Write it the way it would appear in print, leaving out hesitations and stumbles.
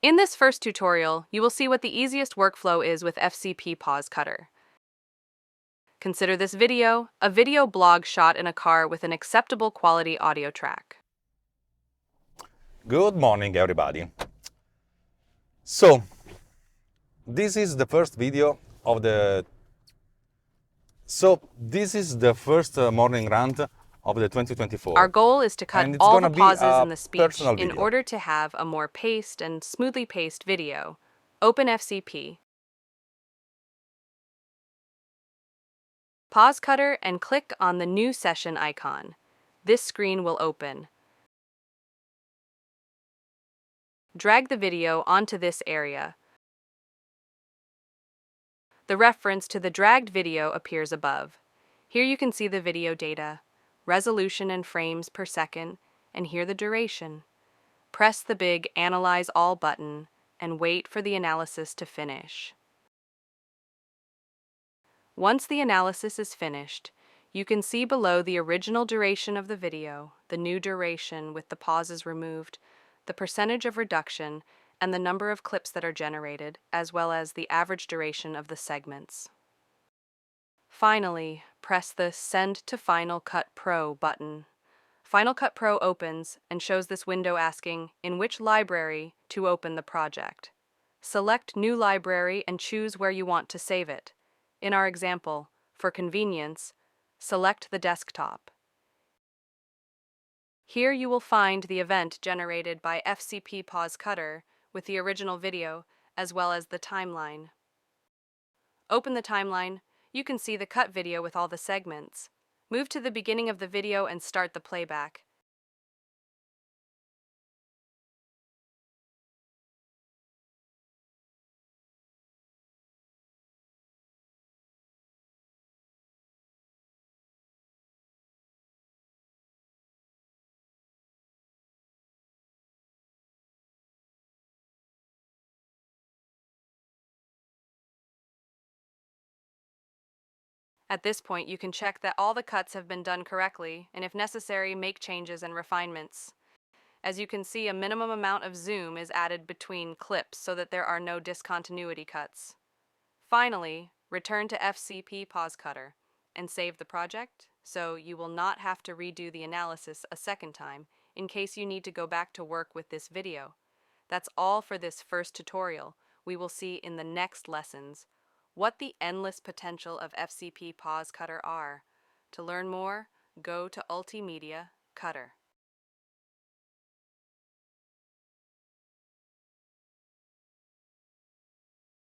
In this first tutorial, you will see what the easiest workflow is with FCP Pause Cutter. Consider this video a video blog shot in a car with an acceptable quality audio track. Good morning, everybody. So, this is the first video of the... this is the first morning rant of the 2024. Our goal is to cut and it's all gonna the be pauses a in the speech personal in video. order to have a more paced and smoothly paced video. Open FCP. Pause Cutter and click on the New Session icon. This screen will open. Drag the video onto this area. The reference to the dragged video appears above. Here you can see the video data, resolution and frames per second, and here the duration. Press the big Analyze All button and wait for the analysis to finish. Once the analysis is finished, you can see below the original duration of the video, the new duration with the pauses removed, the percentage of reduction, and the number of clips that are generated, as well as the average duration of the segments. Finally, press the Send to Final Cut Pro button. Final Cut Pro opens and shows this window asking in which library to open the project. Select New Library and choose where you want to save it. In our example, for convenience, select the desktop. Here you will find the event generated by FCP Pause Cutter with the original video, as well as the timeline. Open the timeline. You can see the cut video with all the segments. Move to the beginning of the video and start the playback. At this point, you can check that all the cuts have been done correctly, and if necessary, make changes and refinements. As you can see, a minimum amount of zoom is added between clips so that there are no discontinuity cuts. Finally, return to FCP Pause Cutter and save the project, so you will not have to redo the analysis a second time in case you need to go back to work with this video. That's all for this first tutorial. We will see in the next lessons what the endless potential of FCP Pause Cutter are. To learn more, go to Ultimedia Cutter.